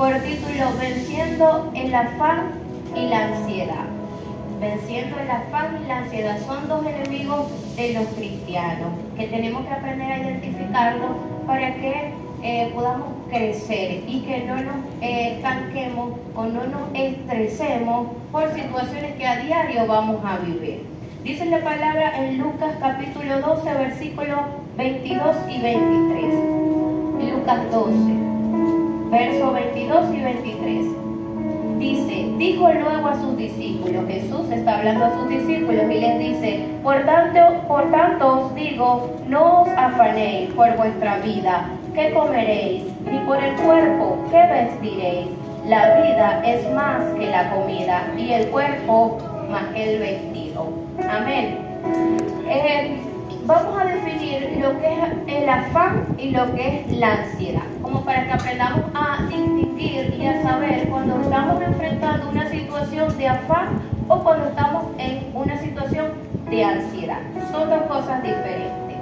por título Venciendo el afán y la ansiedad. Venciendo el afán y la ansiedad son dos enemigos de los cristianos que tenemos que aprender a identificarlos para que podamos crecer y que no nos estanquemos o no nos estresemos por situaciones que a diario vamos a vivir. Dice la palabra en Lucas capítulo 12, versículos 22 y 23. Lucas 12, versos 22 y 23. Dice, dijo luego a sus discípulos, Jesús está hablando a sus discípulos y les dice, por tanto os digo, no os afanéis por vuestra vida, qué comeréis, ni por el cuerpo, qué vestiréis. La vida es más que la comida y el cuerpo más que el vestido. Amén. Vamos a definir lo que es el afán y lo que es la ansiedad, como para que aprendamos a distinguir y a saber cuando estamos enfrentando una situación de afán o cuando estamos en una situación de ansiedad. Son dos cosas diferentes.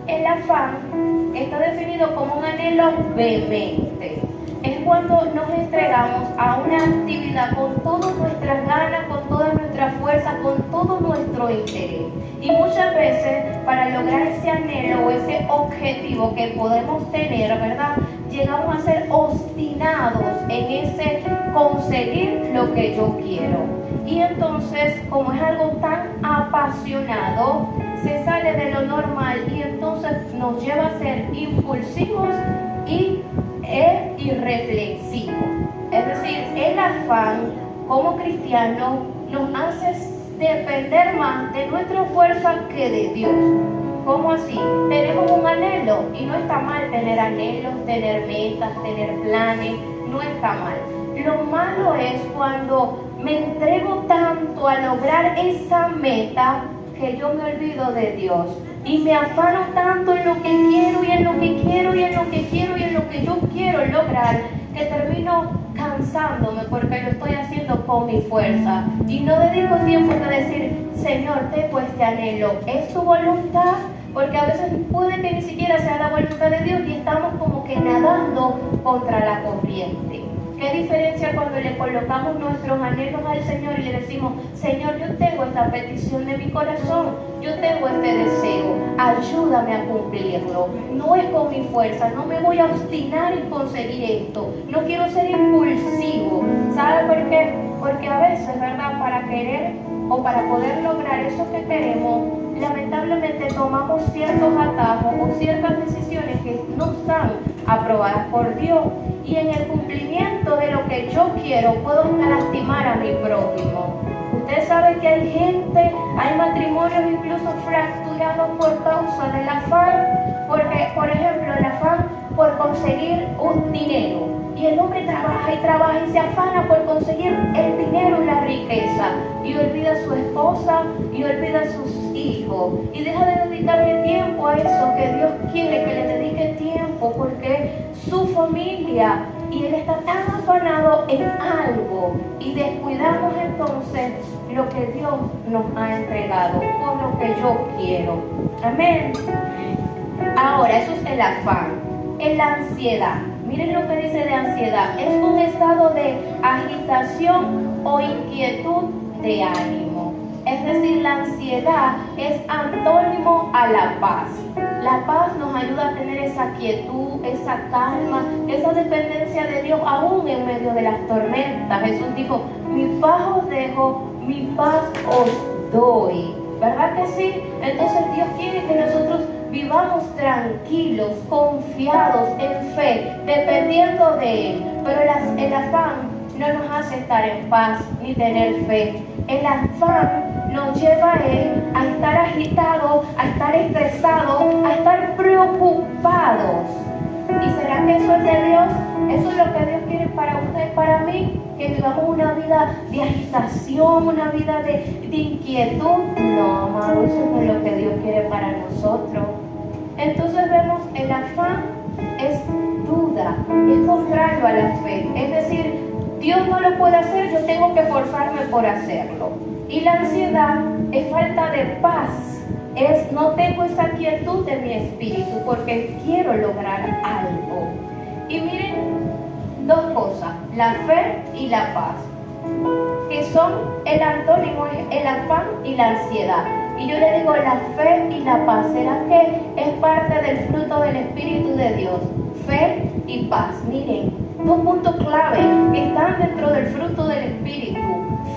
El afán está definido como un anhelo vehemente. Es cuando nos entregamos a una actividad con todas nuestras ganas, con toda nuestra fuerza, con todo nuestro interés. Y muchas veces para lograr ese anhelo o ese objetivo que podemos tener, ¿verdad? Llegamos a ser obstinados en ese conseguir lo que yo quiero. Y entonces, como es algo tan apasionado, se sale de lo normal y entonces nos lleva a ser impulsivos y irreflexivos. Es decir, el afán como cristiano nos hace depender más de nuestra fuerza que de Dios. ¿Cómo así? Tenemos un anhelo y no está mal tener anhelos, tener metas, tener planes, no está mal. Lo malo es cuando me entrego tanto a lograr esa meta que yo me olvido de Dios y me afano tanto en lo que quiero y en lo que quiero y en lo que quiero y en lo que yo quiero lograr que termino cansándome porque lo estoy haciendo con mi fuerza y no dedico tiempo a decir, Señor, tengo este anhelo, ¿es tu voluntad? Porque a veces puede que ni siquiera sea la voluntad de Dios y estamos como que nadando contra la corriente. ¿Qué diferencia cuando le colocamos nuestros anhelos al Señor y le decimos, Señor, yo tengo esta petición de mi corazón, yo tengo este deseo, ayúdame a cumplirlo? No es con mi fuerza, no me voy a obstinar en conseguir esto, no quiero ser impulsivo. ¿Sabe por qué? Porque a veces, ¿verdad? Para querer o para poder lograr eso que queremos, lamentablemente tomamos ciertos atajos o ciertas decisiones que no están aprobadas por Dios. Y en el cumplimiento de lo que yo quiero, puedo lastimar a mi prójimo. Usted sabe que hay gente, hay matrimonios incluso fracturados por causa del afán, porque, por ejemplo, el afán por conseguir un dinero. Y el hombre trabaja y trabaja y se afana por conseguir el dinero y la riqueza. Y olvida a su esposa y olvida a sus hijos. Y deja de dedicarle tiempo a eso que Dios quiere que le dedique tiempo, porque su familia, y él está tan afanado en algo. Y descuidamos entonces lo que Dios nos ha entregado por lo que yo quiero. Amén. Ahora, eso es el afán. En la ansiedad. Miren lo que dice de ansiedad. Es un estado de agitación o inquietud de ánimo. Es decir, la ansiedad es antónimo a la paz. La paz nos ayuda a tener esa quietud, esa calma, esa dependencia de Dios aún en medio de las tormentas. Jesús dijo, mi paz os dejo, mi paz os doy. ¿Verdad que sí? Entonces Dios quiere que nosotros vivamos tranquilos, confiados, en fe, dependiendo de Él. Pero el afán no nos hace estar en paz ni tener fe. El afán nos lleva a Él a estar agitados, a estar estresados, a estar preocupados. ¿Y será que eso es de Dios? ¿Eso es lo que Dios quiere para usted y para mí? Que vivamos una vida de agitación, una vida de inquietud. No, amado, eso no es lo que Dios quiere para nosotros. Entonces vemos el afán es duda, es contrario a la fe. Es decir, Dios no lo puede hacer, yo tengo que esforzarme por hacerlo. Y la ansiedad es falta de paz. No tengo esa quietud de mi espíritu porque quiero lograr algo. Y miren, dos cosas. la fe y la paz, que son el antónimo, el afán y la ansiedad. Y yo le digo, la fe y la paz, ¿será que es parte del fruto del Espíritu de Dios? Fe y paz. Miren, dos puntos clave que están dentro del fruto del Espíritu,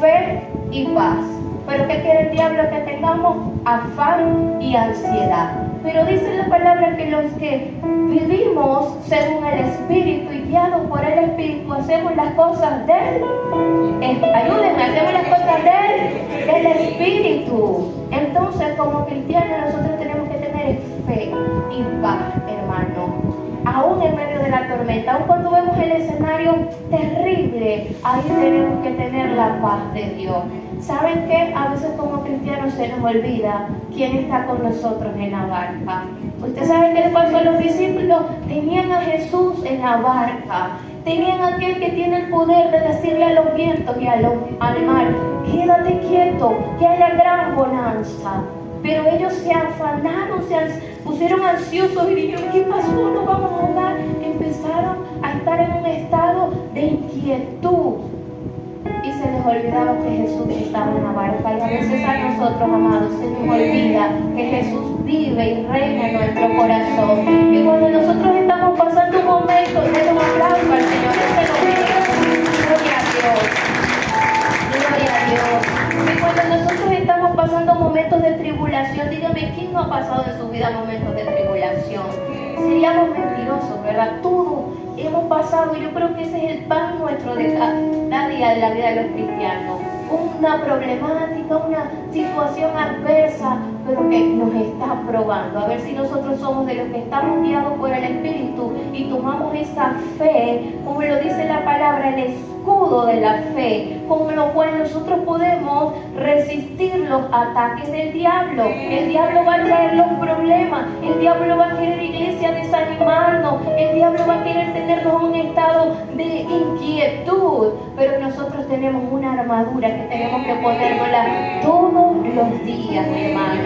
fe y paz. Pero ¿qué quiere el diablo? Que tengamos afán y ansiedad. Pero dice la palabra que los que vivimos según el Espíritu y guiados por el Espíritu hacemos las cosas del ayúdenme, hacemos las cosas del Espíritu. Entonces, como cristianos, nosotros tenemos que tener fe y paz, hermano. Aún en medio de la tormenta, aún cuando vemos el escenario terrible, ahí tenemos que tener la paz de Dios. ¿Saben qué? A veces como cristianos se nos olvida quién está con nosotros en la barca. ¿Usted sabe qué le pasó a los discípulos? Tenían a Jesús en la barca. Tenían a aquel que tiene el poder de decirle a los vientos y al mar, quédate quieto, que haya gran bonanza. Pero ellos se afanaron, se pusieron ansiosos y dijeron, ¿qué pasó? ¿No vamos a ahogar? Empezaron a estar en un estado de inquietud. Y se les olvidaba que Jesús estaba en la barca. Y a veces a nosotros, amados, se nos olvida que Jesús vive y reina en nuestro corazón. Y cuando nosotros estamos pasando un momento, denle un aplauso al Señor, ese lo vive. Gloria a Dios. Gloria a Dios. Y cuando nosotros estamos pasando momentos de tribulación, dígame, ¿quién no ha pasado en su vida momentos de tribulación? Seríamos mentirosos, ¿verdad? Todos hemos pasado, y yo creo que ese es el pan nuestro de cada día de la vida de los cristianos. Una problemática, una situación adversa, pero que nos está probando. A ver si nosotros somos de los que estamos guiados por el Espíritu y tomamos esa fe, como lo dice la palabra, el escudo de la fe, con lo cual nosotros podemos resistir los ataques del diablo. El diablo va a traer los problemas, el diablo va a querer, iglesia, desanimarnos, el diablo va a querer tenernos en un estado de inquietud, pero nosotros tenemos una armadura que tenemos que ponérnosla todos los días, mi hermano.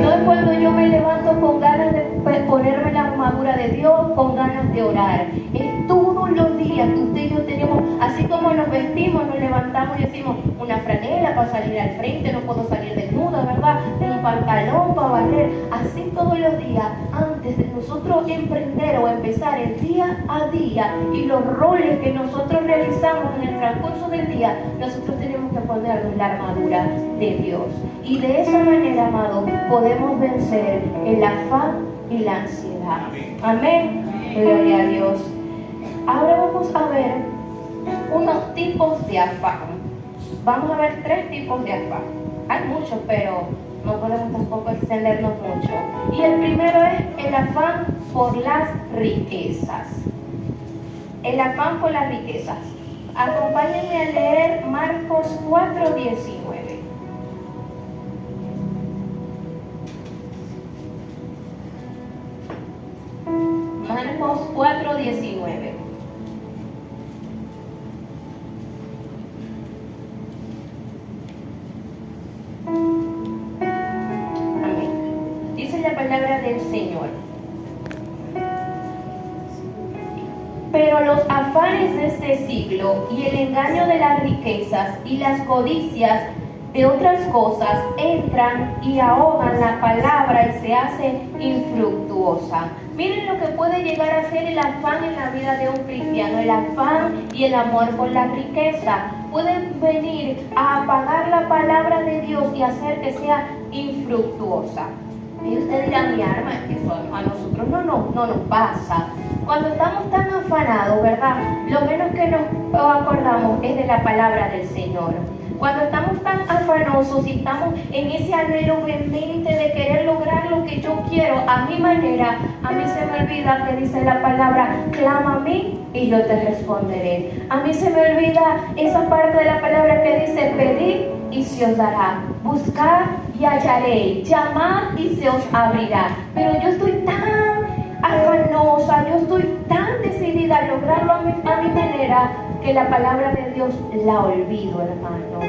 No es cuando yo me levanto con ganas de ponerme la armadura de Dios, con ganas de orar. Es todos los días que usted y yo tenemos, así como nos vestimos, nos levantamos y decimos una franela para salir al frente, no puedo salir desnuda, ¿verdad? Un pantalón para barrer. Así todos los días, antes de nosotros emprender o empezar el día a día y los roles que nosotros realizamos en el transcurso del día, nosotros tenemos que ponernos la armadura de Dios. Y de esa manera, amado, podemos vencer el afán y la ansiedad. Amén. Gloria a Dios. Ahora vamos a ver unos tipos de afán. Vamos a ver 3 tipos de afán. Hay muchos, pero no podemos tampoco extendernos mucho. Y el primero es el afán por las riquezas. El afán por las riquezas. Acompáñenme a leer Marcos 4:19. Marcos 4:19. Amén. Dice la palabra del Señor. Pero los afanes de este siglo y el engaño de las riquezas y las codicias de otras cosas entran y ahogan la palabra y se hace infructuosa. Miren lo que puede llegar a ser el afán en la vida de un cristiano, el afán y el amor por la riqueza. Pueden venir a apagar la palabra de Dios y hacer que sea infructuosa. Y usted dirá, mi arma, es que eso a nosotros no nos pasa. Cuando estamos tan afanados, ¿verdad? Lo menos que nos acordamos es de la palabra del Señor. Cuando estamos tan afanosos y estamos en ese anhelo vehemente de querer lograr lo que yo quiero a mi manera, a mí se me olvida que dice la palabra, clama a mí y yo te responderé. A mí se me olvida esa parte de la palabra que dice, pedid y se os dará, buscad y hallaréis, llamad y se os abrirá. Pero yo estoy tan afanosa, yo estoy tan decidida a lograrlo a mi manera, que la palabra de Dios la olvido, hermano.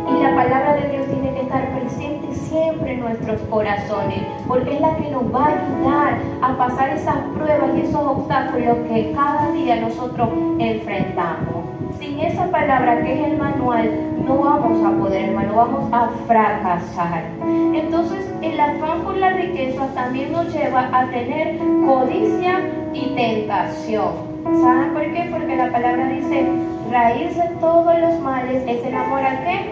Y la palabra de Dios tiene que estar presente siempre en nuestros corazones, porque es la que nos va a ayudar a pasar esas pruebas y esos obstáculos que cada día nosotros enfrentamos. Si palabra, que es el manual, no vamos a poder, hermano, vamos a fracasar. Entonces, el afán por la riqueza también nos lleva a tener codicia y tentación. ¿Saben por qué? Porque la palabra dice, raíz de todos los males es el amor ¿a qué?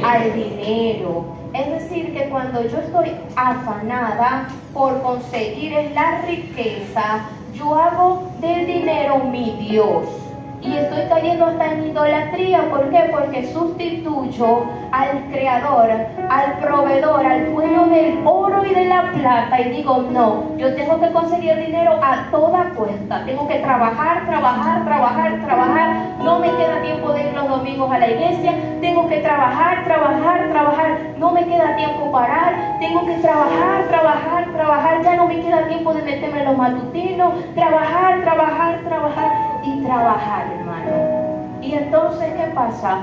Al dinero. Es decir, que cuando yo estoy afanada por conseguir la riqueza, yo hago del dinero mi Dios. Y estoy cayendo hasta en idolatría. ¿Por qué? Porque sustituyo al creador, al proveedor, al dueño del oro y de la plata. Y digo, no, yo tengo que conseguir dinero a toda cuesta. Tengo que trabajar. No me queda tiempo de ir los domingos a la iglesia. Tengo que trabajar. No me queda tiempo parar. Tengo que trabajar. Ya no me queda tiempo de meterme en los matutinos. Trabajar, hermano. Y entonces, ¿qué pasa?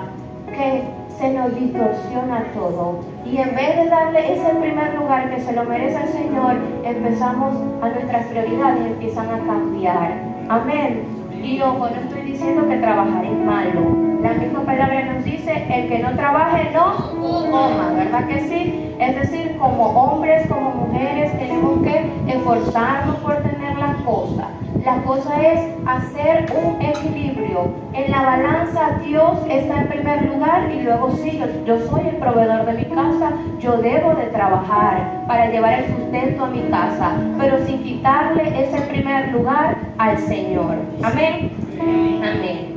Que se nos distorsiona todo. Y en vez de darle ese primer lugar que se lo merece al Señor, empezamos a nuestras prioridades empiezan a cambiar. Amén. Y ojo, no estoy diciendo que trabajar es malo. La misma palabra nos dice, el que no trabaje no coma, ¿verdad que sí? Es decir, como hombres, como mujeres, tenemos que esforzarnos por tener las cosas. La cosa es hacer un equilibrio. En la balanza Dios está en primer lugar y luego sí, yo soy el proveedor de mi casa, yo debo de trabajar para llevar el sustento a mi casa, pero sin quitarle ese primer lugar al Señor. Amén. Amén.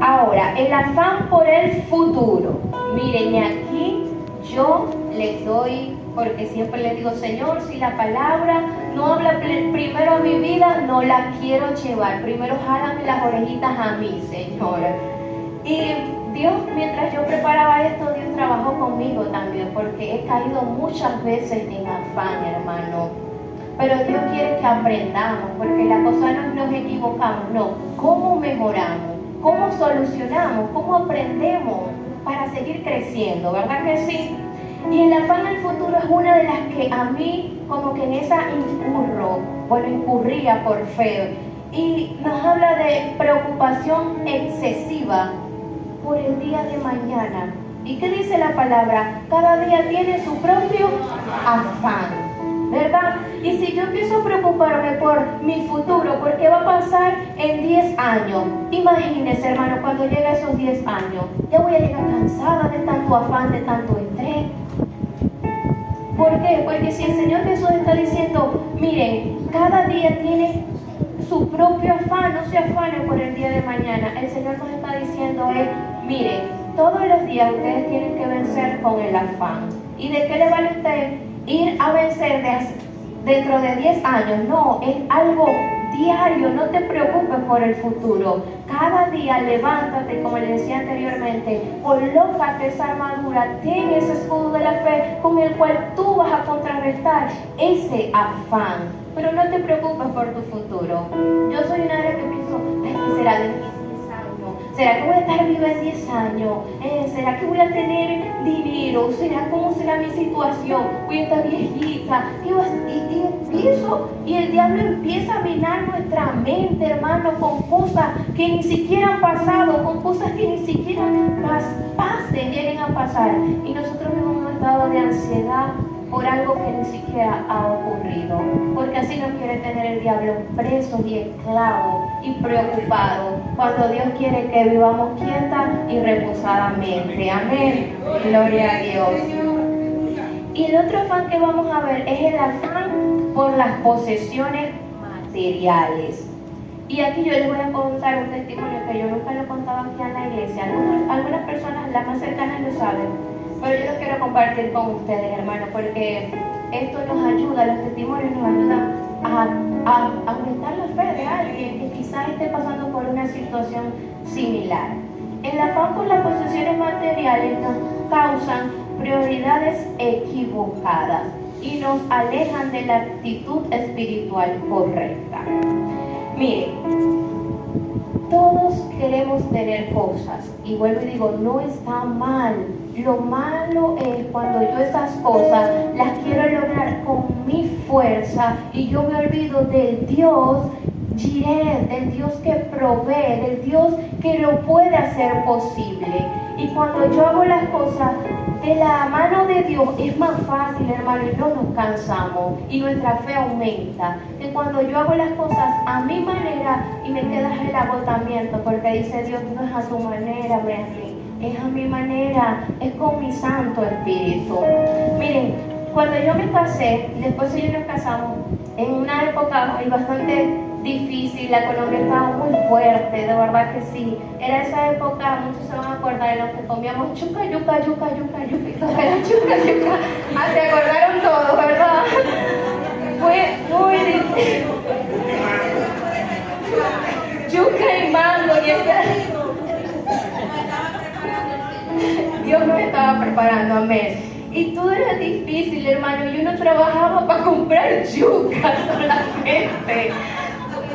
Ahora, el afán por el futuro. Miren, aquí yo les doy, porque siempre les digo, Señor, si la palabra no habla primero a mi vida, no la quiero llevar. Primero jálame las orejitas a mí, Señor. Y Dios, mientras yo preparaba esto, Dios trabajó conmigo también, porque he caído muchas veces en afán, hermano. Pero Dios quiere que aprendamos, porque la cosa no es nos equivocamos, no. ¿Cómo mejoramos? ¿Cómo solucionamos? ¿Cómo aprendemos para seguir creciendo? ¿Verdad que sí? Y el afán al futuro es una de las que a mí como que en esa incurría por fe. Y nos habla de preocupación excesiva por el día de mañana. ¿Y qué dice la palabra? Cada día tiene su propio afán, ¿verdad? Y si yo empiezo a preocuparme por mi futuro, ¿por qué va a pasar en 10 años? Imagínese, hermano, cuando llegue a esos 10 años, ya voy a llegar cansada de tanto afán, de tanto estrés. ¿Por qué? Porque si el Señor Jesús está diciendo, miren, cada día tiene su propio afán, no se afanen por el día de mañana. El Señor nos está diciendo, miren, todos los días ustedes tienen que vencer con el afán. ¿Y de qué le vale a usted ir a vencer dentro de 10 años? No, es algo diario, no te preocupes por el futuro. Cada día levántate, como le decía anteriormente, colócate esa armadura, ten ese escudo de la fe con el cual tú vas a contrarrestar ese afán. Pero no te preocupes por tu futuro. Yo soy una de las que pienso, ¿qué será de 10 años? ¿Será que voy a estar viva en 10 años? ¿Será que voy a tener dinero? ¿Cómo será mi situación? Voy a estar viejita. Y el diablo empieza a minar nuestra mente, hermano, con cosas que ni siquiera han pasado, con cosas que ni siquiera lleguen a pasar. Y nosotros vivimos en un estado de ansiedad por algo que ni siquiera ha ocurrido, porque así nos quiere tener el diablo presos y esclavos y preocupados, cuando Dios quiere que vivamos quieta y reposadamente. Amén. Gloria a Dios. Y el otro afán que vamos a ver es el afán por las posesiones materiales. Y aquí yo les voy a contar un testimonio que yo nunca lo he contado aquí en la iglesia. Algunas personas, las más cercanas, lo saben. Pero yo lo quiero compartir con ustedes, hermanos, porque esto nos ayuda, los testimonios nos ayudan a aumentar la fe de alguien que quizás esté pasando por una situación similar. El afán por las posesiones materiales nos causan prioridades equivocadas y nos alejan de la actitud espiritual correcta. Miren, todos queremos tener cosas, y vuelvo y digo, no está mal. Lo malo es cuando yo esas cosas las quiero lograr con mi fuerza y yo me olvido del Dios Jireh, del Dios que provee, del Dios que lo puede hacer posible. Y cuando yo hago las cosas de la mano de Dios, es más fácil, hermano, y no nos cansamos y nuestra fe aumenta. Que cuando yo hago las cosas a mi manera y me queda el agotamiento, porque dice Dios, no es a tu manera, Brandy, es a mi manera, es con mi Santo Espíritu. Miren, cuando yo me casé, después de yo nos casamos, en una época bastante difícil, la economía estaba muy fuerte, de verdad que sí. Era esa época, muchos se van a acordar, en los que comíamos yuca, y todo era yuca. Ah, se acordaron todos, ¿verdad? Fue muy difícil. Yuca y mango, y esa... Dios nos estaba preparando, amén. Y todo era difícil, hermano, y uno trabajaba para comprar yuca solamente.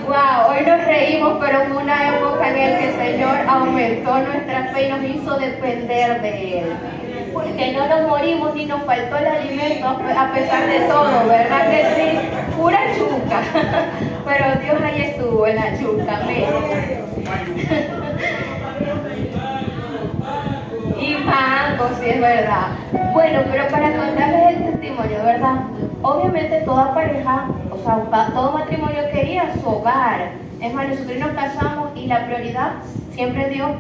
Wow, hoy nos reímos, pero fue una época en la que el Señor aumentó nuestra fe y nos hizo depender de Él. Porque no nos morimos ni nos faltó el alimento a pesar de todo, ¿verdad que sí? Pura yuca. Pero Dios ahí estuvo en la yuca, amén. Y mango, sí es verdad. Bueno, pero para contarles el testimonio, ¿verdad? Obviamente toda pareja, o sea, todo matrimonio quería su hogar. Es más, nosotros nos casamos y la prioridad siempre es Dios.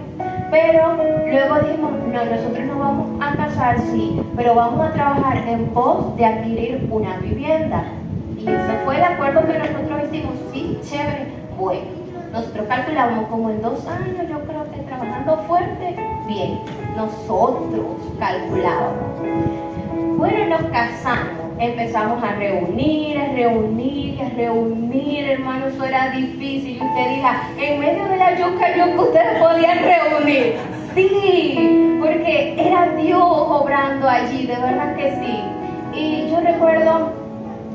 Pero luego dijimos, no, nosotros nos vamos a casar, sí, pero vamos a trabajar en pos de adquirir una vivienda. Y ese fue el acuerdo que nosotros hicimos, sí, chévere, bueno. Nosotros calculábamos como en 2 años, yo creo que trabajando fuerte, bien, nosotros calculábamos. Bueno, nos casamos, empezamos a reunir, hermano, eso era difícil. Y usted dirá, en medio de la yuca ustedes podían reunir. Sí, porque era Dios obrando allí, de verdad que sí. Y yo recuerdo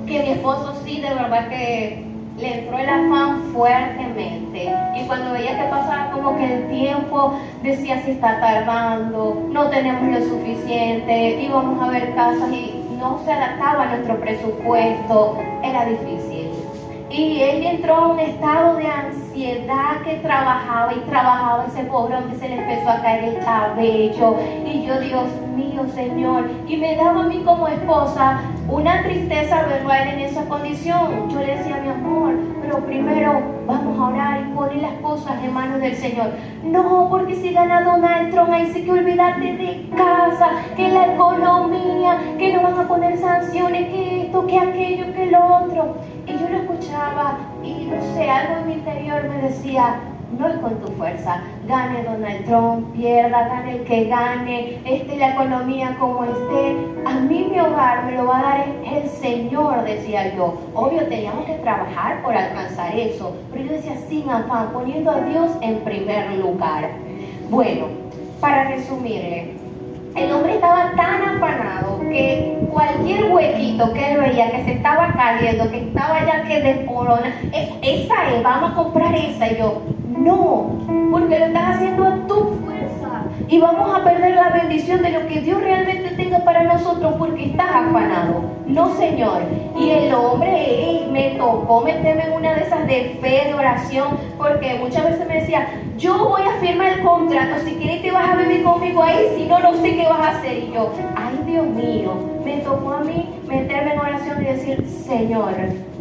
que mi esposo sí, de verdad que le entró el afán fuertemente, y cuando veía que pasaba como que el tiempo, decía, se está tardando, no tenemos lo suficiente, íbamos a ver casas y no se adaptaba a nuestro presupuesto, era difícil. Y él entró a un estado de ansiedad, que trabajaba y ese pobre hombre se le empezó a caer el cabello. Y yo, Dios mío, Señor, y me daba a mí como esposa una tristeza verlo a él en esa condición. Yo le decía, mi amor, pero primero vamos a orar y poner las cosas en manos del Señor. No, porque si gana Donald Trump, ahí sí que olvidarte de casa, que la economía, que no van a poner sanciones, que esto, que aquello, que lo otro. Y yo lo escuchaba y no sé, algo en mi interior me decía, no es con tu fuerza, gane Donald Trump, pierda, gane el que gane, la economía como esté, a mí mi hogar me lo va a dar el Señor, decía yo. Obvio, teníamos que trabajar por alcanzar eso, pero yo decía sin afán, poniendo a Dios en primer lugar. Bueno, para resumirle, el hombre estaba tan afanado que cualquier huequito que él veía que se estaba cayendo, que estaba ya que desmorona, esa es, vamos a comprar esa. Y yo, no, porque lo estás haciendo a tu fuerza y vamos a perder la bendición de lo que Dios realmente tenga para nosotros porque estás afanado. No, Señor. Y el hombre, me tocó meterme en una de esas de fe, de oración, porque muchas veces me decía, yo voy a firmar el contrato, si quieres te vas a vivir conmigo ahí, si no, no sé qué vas a hacer. Y yo, ay Dios mío, me tocó a mí meterme en oración y decir, Señor,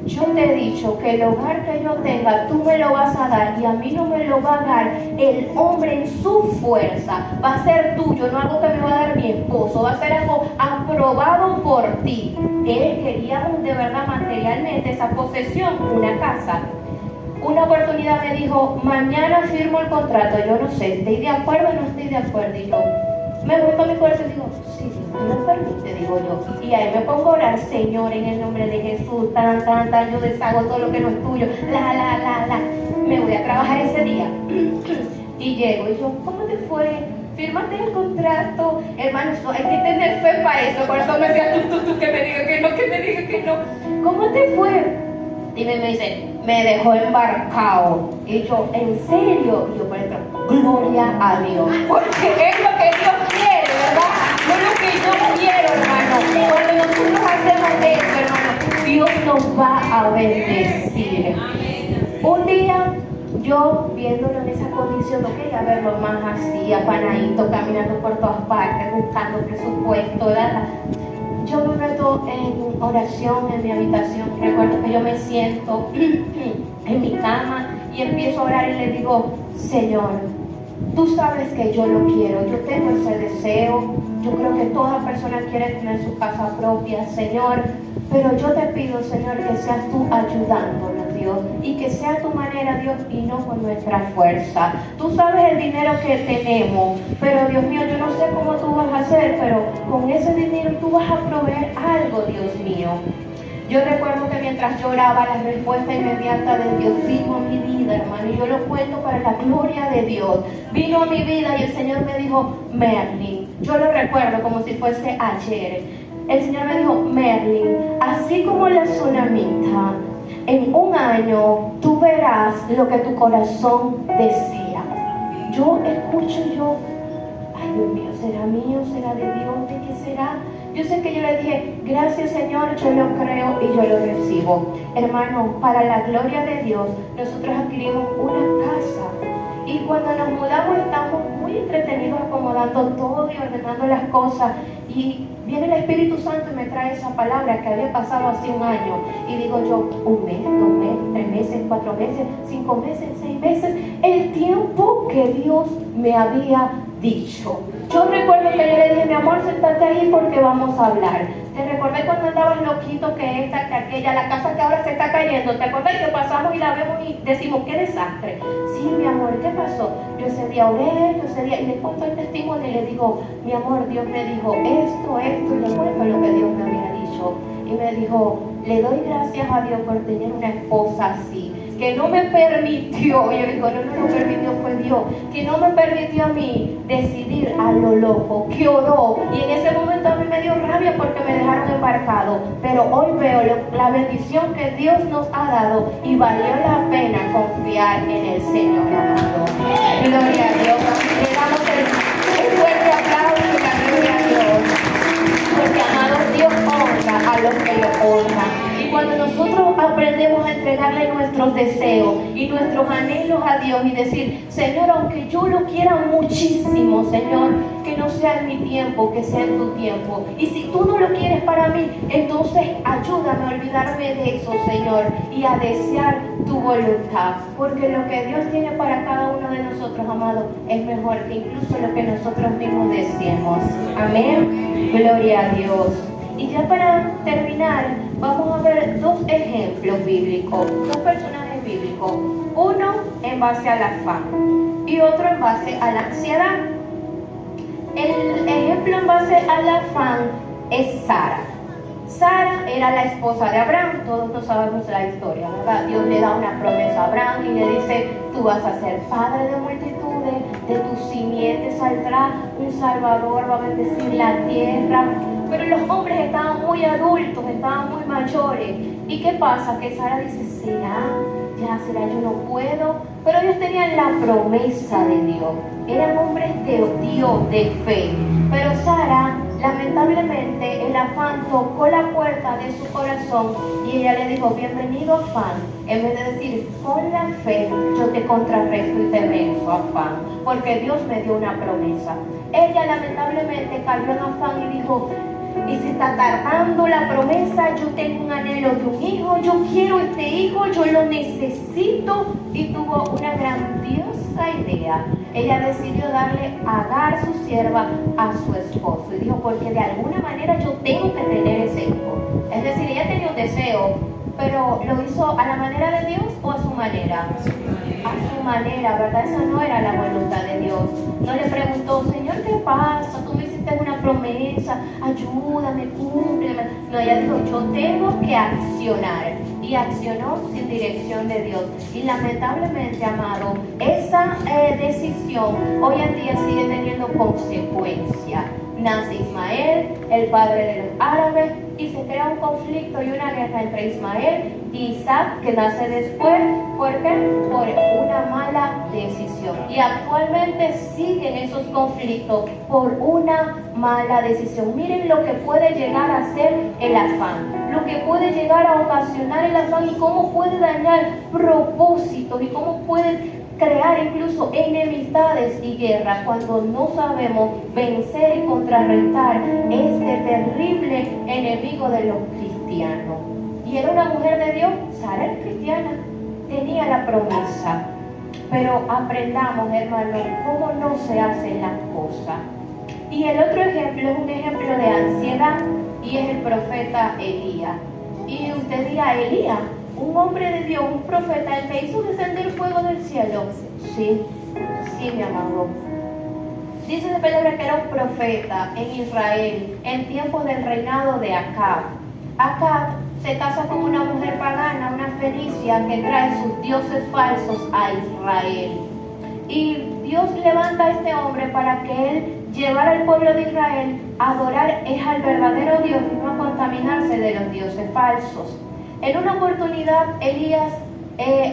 yo te he dicho que el hogar que yo tenga, tú me lo vas a dar, y a mí no me lo va a dar el hombre en su fuerza, va a ser tuyo, no algo que me va a dar mi esposo, va a ser algo aprobado por ti. Él quería de verdad materialmente esa posesión, una casa. Una oportunidad me dijo, mañana firmo el contrato. Yo no sé, ¿estoy de acuerdo o no estoy de acuerdo? Y yo me voy con mi corazón y digo, sí, Dios, tú lo permite, digo yo. Y ahí me pongo a orar, Señor, en el nombre de Jesús, yo deshago todo lo que no es tuyo, me voy a trabajar ese día. Y llego y yo, ¿cómo te fue? Fírmate el contrato. Hermano, hay que tener fe para eso. Por eso me decía, tú, que me diga que no. ¿Cómo te fue? Y me dice, me dejó embarcado. Y yo, ¿en serio? Y yo por dentro, gloria a Dios. Porque es lo que Dios quiere, ¿verdad? No es lo que yo quiero, hermano. Cuando nosotros hacemos esto, hermano, Dios nos va a bendecir. Un día, yo viéndolo en esa condición, no quería verlo más así, apanadito, caminando por todas partes, buscando presupuesto, ¿verdad? Yo me meto en oración en mi habitación. Recuerdo que yo me siento en mi cama y empiezo a orar y le digo: Señor, tú sabes que yo lo quiero, yo tengo ese deseo, yo creo que toda persona quiere tener su casa propia, Señor, pero yo te pido, Señor, que seas tú ayudándonos, Dios, y que sea tu manera, Dios, y no con nuestra fuerza. Tú sabes el dinero que tenemos, pero Dios mío, yo no sé cómo tú vas a hacer, pero con ese dinero tú vas a proveer algo, Dios mío. Yo recuerdo que mientras lloraba, la respuesta inmediata de Dios vino a mi vida, hermano, y yo lo cuento para la gloria de Dios. Vino a mi vida y el Señor me dijo: Merlin, yo lo recuerdo como si fuese ayer. El Señor me dijo: Merlin, así como la tsunamita, en un año tú verás lo que tu corazón desea. Yo escucho y yo, ay Dios mío, ¿será mío? ¿Será de Dios? ¿De qué será? Yo sé que yo le dije: gracias Señor, yo lo creo y yo lo recibo. Hermano, para la gloria de Dios, nosotros adquirimos una casa. Y cuando nos mudamos estamos muy entretenidos acomodando todo y ordenando las cosas. Y viene el Espíritu Santo y me trae esa palabra que había pasado hace un año. Y digo yo: un mes, 2 meses, 3 meses, 4 meses, 5 meses, 6 meses. El tiempo que Dios me había dicho. Yo recuerdo que yo le dije: mi amor, sentate ahí porque vamos a hablar. Te recordé cuando andabas loquito, que esta, que aquella, la casa que ahora se está cayendo. ¿Te acuerdas que pasamos y la vemos y decimos: qué desastre? Sí, mi amor, ¿qué pasó? Yo ese día oré, y le cuento el testimonio y le digo: mi amor, Dios me dijo esto, y le cuento lo que Dios me había dicho. Y me dijo: le doy gracias a Dios por tener una esposa así, que no me permitió, y yo digo: no lo permitió, fue Dios, que no me permitió a mí decidir a lo loco, que oró, y en ese momento a mí me dio rabia porque me dejaron embarcado, pero hoy veo la bendición que Dios nos ha dado y valió la pena confiar en el Señor, amado. Gloria a Dios. Le damos un fuerte aplauso y la gloria a Dios, porque, amado, Dios honra a los que lo honran. Y cuando nosotros aprendemos a entregarle nuestros deseos y nuestros anhelos a Dios y decir: Señor, aunque yo lo quiera muchísimo, Señor, que no sea en mi tiempo, que sea en tu tiempo. Y si tú no lo quieres para mí, entonces ayúdame a olvidarme de eso, Señor, y a desear tu voluntad. Porque lo que Dios tiene para cada uno de nosotros, amado, es mejor que incluso lo que nosotros mismos deseemos. Amén. Gloria a Dios. Y ya para terminar, vamos a ver 2 ejemplos bíblicos, 2 personajes bíblicos. Uno en base al afán y otro en base a la ansiedad. El ejemplo en base al afán es Sara. Sara era la esposa de Abraham. Todos no sabemos la historia, ¿verdad? Dios le da una promesa a Abraham y le dice: tú vas a ser padre de multitudes, de tus simientes saldrá un salvador, va a bendecir la tierra. Pero los hombres estaban muy adultos, estaban muy mayores. ¿Y qué pasa? Que Sara dice: será, yo no puedo. Pero ellos tenían la promesa de Dios. Eran hombres de Dios, de fe. Pero Sara, lamentablemente, el afán tocó la puerta de su corazón y ella le dijo: bienvenido, afán. En vez de decir: con la fe yo te contrarresto y te venzo, afán, porque Dios me dio una promesa. Ella lamentablemente cayó en afán y dijo: y se está tardando la promesa, yo tengo un anhelo de un hijo, yo quiero este hijo, yo lo necesito. Y tuvo una grandiosa idea. Ella decidió darle a Agar, su sierva, a su esposo. Y dijo: porque de alguna manera yo tengo que tener ese hijo. Es decir, ella tenía un deseo, pero ¿lo hizo a la manera de Dios o a su manera? A su manera, ¿verdad? Esa no era la voluntad de Dios. No le preguntó: Señor, ¿qué pasa? Tú me hiciste una promesa, ayúdame, cúmpleme. No, ella dijo: yo tengo que accionar. Y accionó sin dirección de Dios. Y lamentablemente, amado, esa decisión hoy en día sigue teniendo consecuencias. Nace Ismael, el padre de los árabes, y se crea un conflicto y una guerra entre Ismael Isaac, que nace después. ¿Por qué? Por una mala decisión. Y actualmente siguen esos conflictos por una mala decisión. Miren lo que puede llegar a ser el afán, lo que puede llegar a ocasionar el afán y cómo puede dañar propósitos y cómo puede crear incluso enemistades y guerras cuando no sabemos vencer y contrarrestar este terrible enemigo de los cristianos. Y era una mujer de Dios, Sara era cristiana, tenía la promesa. Pero aprendamos, hermanos, cómo no se hacen las cosas. Y el otro ejemplo es un ejemplo de ansiedad y es el profeta Elías. Y usted dirá, Elías, un hombre de Dios, un profeta, el que hizo descender fuego del cielo. Sí, mi amado. Dice la palabra que era un profeta en Israel en tiempos del reinado de Acab. Acab se casa con una mujer pagana, una fenicia, que trae sus dioses falsos a Israel. Y Dios levanta a este hombre para que él llevara al pueblo de Israel a adorar al verdadero Dios y no a contaminarse de los dioses falsos. En una oportunidad, Elías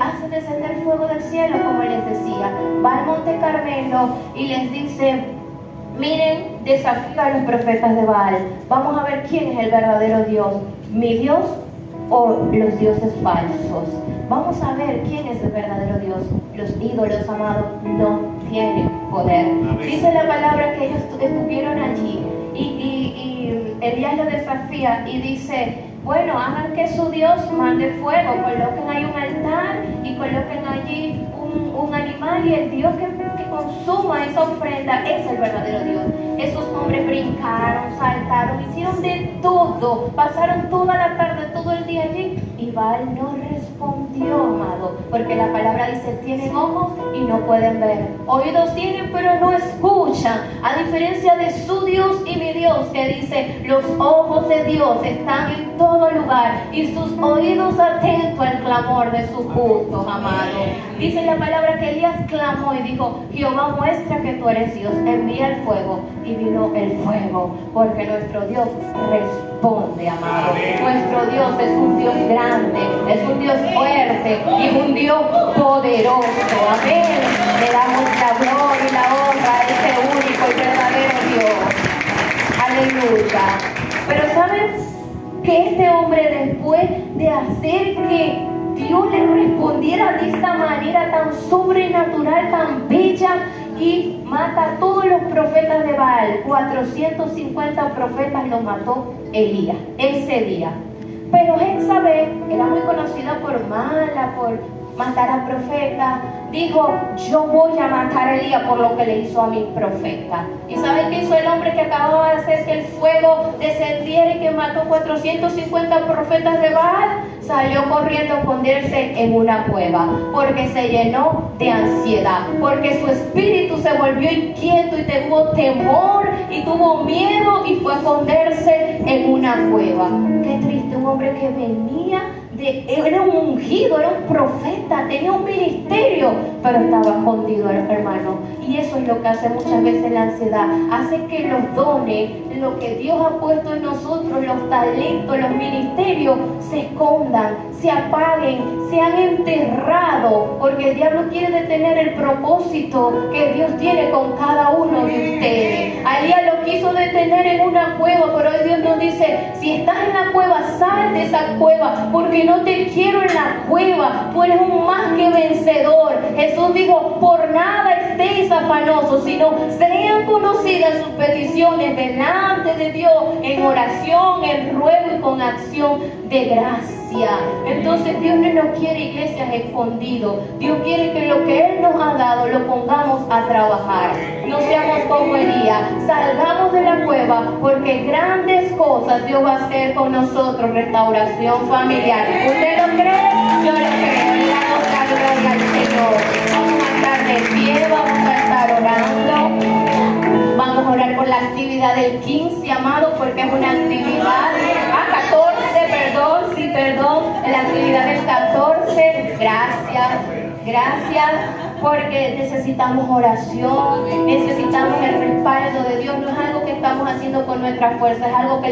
hace descender fuego del cielo, como les decía. Va al Monte Carmelo y les dice, miren, desafío a los profetas de Baal. Vamos a ver quién es el verdadero Dios, mi Dios o los dioses falsos. Vamos a ver quién es el verdadero Dios. Los ídolos, amados, no tienen poder. Dice la palabra que ellos estuvieron allí y Elías lo desafía y dice, bueno, hagan que su Dios mande fuego, coloquen ahí un altar y coloquen allí un animal y el Dios que consuma esa ofrenda es el verdadero Dios. Esos hombres brincaron, saltaron, hicieron de todo, pasaron toda la tarde, todo el día allí y Baal no respondió, amado, porque la palabra dice, tienen ojos y no pueden ver, oídos tienen pero no escuchan, a diferencia de su Dios y mi Dios, que dice, los ojos de Dios están en todo lugar y sus oídos atentos al clamor de sus justos, amado. Dice la palabra que Elías clamó y dijo, Jehová, muestra que tú eres Dios, envía el fuego. Y vino el fuego, porque nuestro Dios responde, amado. Nuestro Dios es un Dios grande, es un Dios fuerte y es un Dios poderoso. Amén. Le damos la gloria y la honra a ese único y verdadero Dios. Aleluya. Pero ¿sabes que este hombre, después de hacer que Dios le respondiera de esta manera tan sobrenatural, tan bella, y mata a todos los profetas de Baal? 450 profetas los mató Elías ese día. Pero Jezabel era muy conocida por mala, por matar a profetas. Dijo, yo voy a matar a Elías por lo que le hizo a mi profeta. ¿Y saben qué hizo el hombre que acababa de hacer que el fuego descendiera y que mató 450 profetas de Baal? Salió corriendo a esconderse en una cueva, porque se llenó de ansiedad, porque su espíritu se volvió inquieto y tuvo temor y tuvo miedo y fue a esconderse en una cueva. Qué triste, un hombre que venía era un ungido, era un profeta, tenía un ministerio, pero estaba escondido, hermano. Y eso es lo que hace muchas veces la ansiedad, hace que los dones, lo que Dios ha puesto en nosotros, los talentos, los ministerios, se escondan, se apaguen, sean enterrados, porque el diablo quiere detener el propósito que Dios tiene con cada uno de ustedes. A Elías lo quiso detener en una cueva, pero hoy Dios nos dice, si estás en la cueva, sal de esa cueva, porque no te quiero en la cueva, tú eres un más que vencedor. Jesús dijo, por nada estéis afanosos, sino sean conocidas sus peticiones delante de Dios, en oración, en ruego y con acción de gracia. Entonces Dios no nos quiere iglesias escondidas. Dios quiere que lo que Él nos ha dado lo pongamos a trabajar. No seamos como Elías, salgamos de la cueva, porque grandes cosas Dios va a hacer con nosotros. Restauración familiar. ¿Usted lo cree? Yo lo creo. Le damos la gloria al Señor. Vamos a estar de pie, vamos a estar orando. Vamos a orar por la actividad del 15, amado, porque es una actividad. 14, perdón. La actividad del 14. Gracias. Porque necesitamos oración, necesitamos el respaldo de Dios. No es algo que estamos haciendo con nuestra fuerza, es algo que